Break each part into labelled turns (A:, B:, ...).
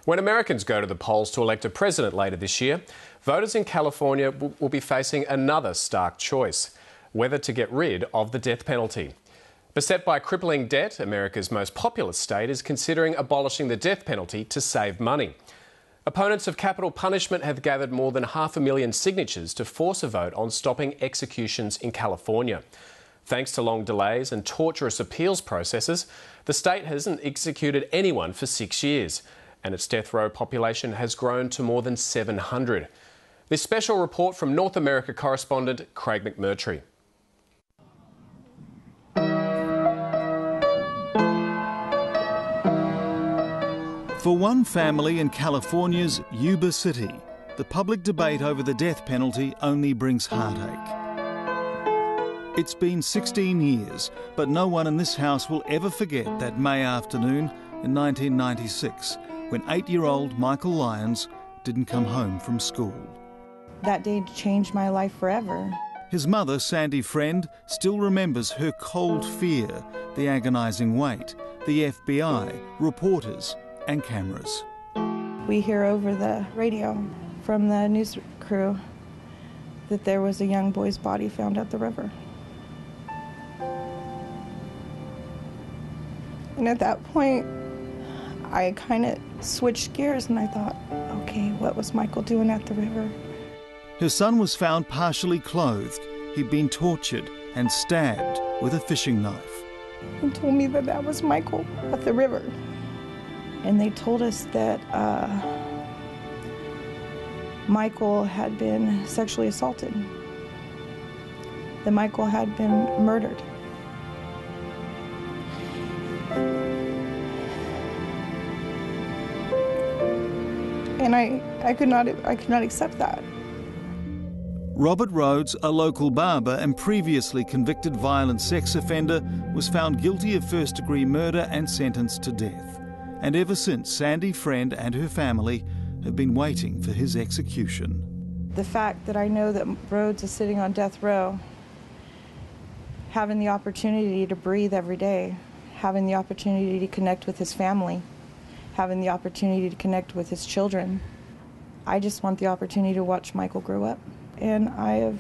A: When Americans go to the polls to elect a president later this year, voters in California will be facing another stark choice: whether to get rid of the death penalty. Beset by crippling debt, America's most populous state is considering abolishing the death penalty to save money. Opponents of capital punishment have gathered more than 500,000 signatures to force a vote on stopping executions in California. Thanks to long delays and torturous appeals processes, the state hasn't executed anyone for 6 years, and its death row population has grown to more than 700. This special report from North America correspondent Craig McMurtry.
B: For one family in California's Yuba City, the public debate over the death penalty only brings heartache. It's been 16 years, but no one in this house will ever forget that May afternoon in 1996, when 8-year-old Michael Lyons didn't come home from school.
C: That day changed my life forever.
B: His mother, Sandy Friend, still remembers her cold fear, the agonising wait, the FBI, reporters and cameras.
C: We hear over the radio from the news crew that there was a young boy's body found at the river. And at that point, I kind of switched gears and I thought, okay, what was Michael doing at the river?
B: Her son was found partially clothed. He'd been tortured and stabbed with a fishing knife.
C: They told me that that was Michael at the river. And they told us that Michael had been sexually assaulted, that Michael had been murdered. And I could not accept that.
B: Robert Rhodes, a local barber and previously convicted violent sex offender, was found guilty of first-degree murder and sentenced to death. And ever since, Sandy Friend and her family have been waiting for his execution.
C: The fact that I know that Rhodes is sitting on death row, having the opportunity to breathe every day, having the opportunity to connect with his family, having the opportunity to connect with his children. I just want the opportunity to watch Michael grow up. And I have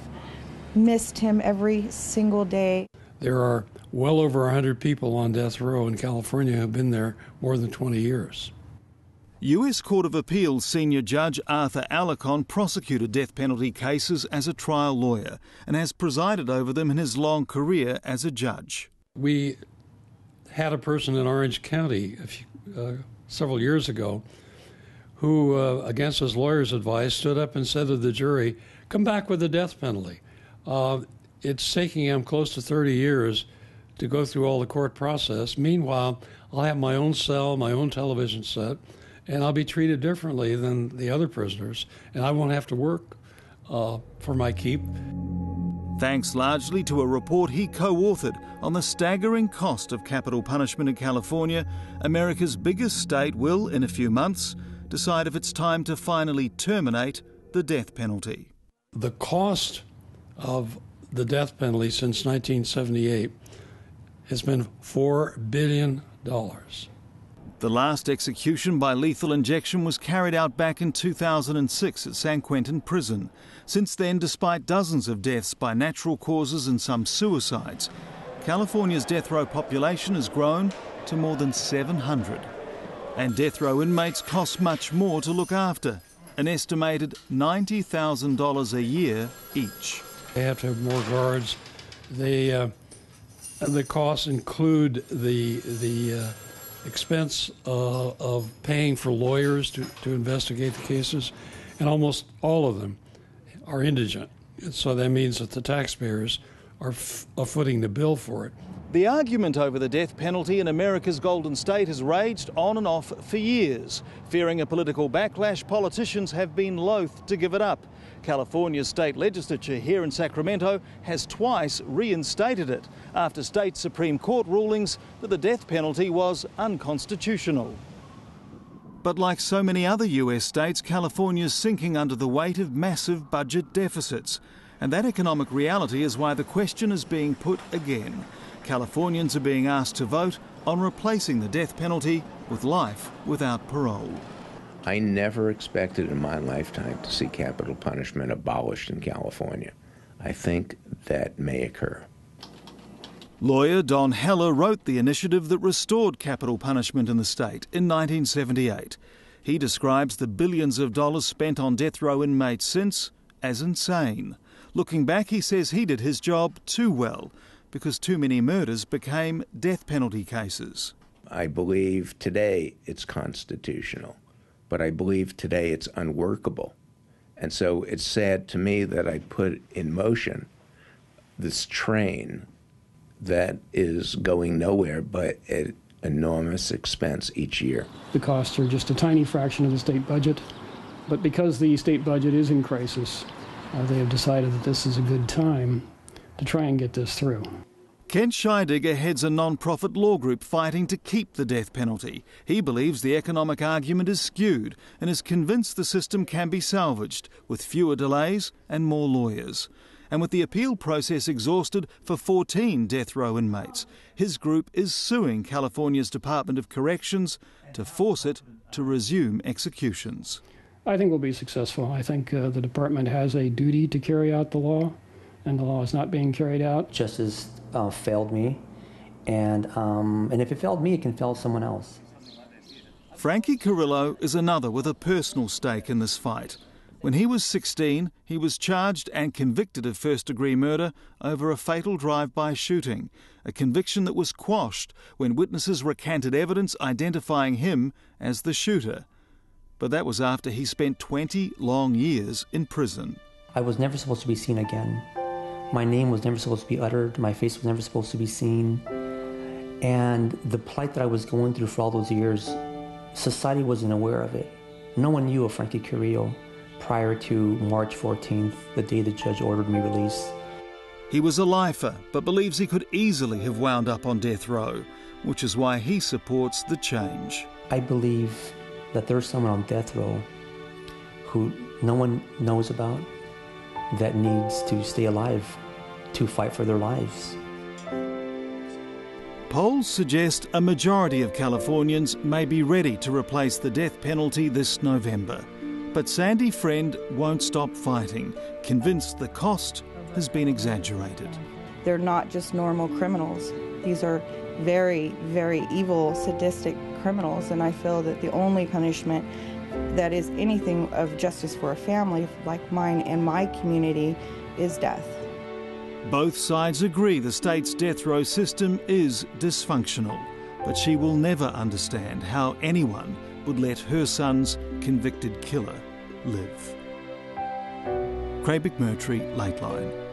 C: missed him every single day.
D: There are well over 100 people on death row in California who have been there more than 20 years.
B: US Court of Appeals Senior Judge Arthur Alarcon prosecuted death penalty cases as a trial lawyer and has presided over them in his long career as a judge.
D: We had a person in Orange County several years ago who, against his lawyer's advice, stood up and said to the jury, "Come back with the death penalty. It's taking him close to 30 years to go through all the court process. Meanwhile, I'll have my own cell, my own television set, and I'll be treated differently than the other prisoners, and I won't have to work for my keep."
B: Thanks largely to a report he co-authored on the staggering cost of capital punishment in California, America's biggest state will, in a few months, decide if it's time to finally terminate the death penalty.
D: The cost of the death penalty since 1978 has been $4 billion.
B: The last execution by lethal injection was carried out back in 2006 at San Quentin Prison. Since then, despite dozens of deaths by natural causes and some suicides, California's death row population has grown to more than 700. And death row inmates cost much more to look after, an estimated $90,000 a year each.
D: They have to have more guards. The costs include the expense of paying for lawyers to investigate the cases, and almost all of them are indigent. So that means that the taxpayers are footing the bill for it.
B: The argument over the death penalty in America's Golden State has raged on and off for years. Fearing a political backlash, politicians have been loath to give it up. California's state legislature here in Sacramento has twice reinstated it after state Supreme Court rulings that the death penalty was unconstitutional. But like so many other US states, California's sinking under the weight of massive budget deficits. And that economic reality is why the question is being put again. Californians are being asked to vote on replacing the death penalty with life without parole.
E: I never expected in my lifetime to see capital punishment abolished in California. I think that may occur.
B: Lawyer Don Heller wrote the initiative that restored capital punishment in the state in 1978. He describes the billions of dollars spent on death row inmates since as insane. Looking back, he says he did his job too well because too many murders became death penalty cases.
E: I believe today it's constitutional, but I believe today it's unworkable. And so it's sad to me that I put in motion this train that is going nowhere but at enormous expense each year.
F: The costs are just a tiny fraction of the state budget, but because the state budget is in crisis, they have decided that this is a good time to try and get this through.
B: Kent Scheidegger heads a non-profit law group fighting to keep the death penalty. He believes the economic argument is skewed and is convinced the system can be salvaged with fewer delays and more lawyers. And with the appeal process exhausted for 14 death row inmates, his group is suing California's Department of Corrections to force it to resume executions.
F: I think we'll be successful. I think the department has a duty to carry out the law, and the law is not being carried out.
G: Justice failed me, and if it failed me, it can fail someone else.
B: Frankie Carrillo is another with a personal stake in this fight. When he was 16, he was charged and convicted of first-degree murder over a fatal drive-by shooting, a conviction that was quashed when witnesses recanted evidence identifying him as the shooter. But that was after he spent 20 long years in prison.
G: I was never supposed to be seen again. My name was never supposed to be uttered. My face was never supposed to be seen. And the plight that I was going through for all those years, society wasn't aware of it. No one knew of Frankie Carrillo prior to March 14th, the day the judge ordered me released.
B: He was a lifer, but believes he could easily have wound up on death row, which is why he supports the change.
G: I believe that there's someone on death row who no one knows about that needs to stay alive to fight for their lives.
B: Polls suggest a majority of Californians may be ready to replace the death penalty this November. But Sandy Friend won't stop fighting, convinced the cost has been exaggerated.
C: They're not just normal criminals. These are very, very evil, sadistic criminals, and I feel that the only punishment that is anything of justice for a family like mine and my community is death.
B: Both sides agree the state's death row system is dysfunctional, but she will never understand how anyone would let her son's convicted killer live. Craig McMurtry, Lateline.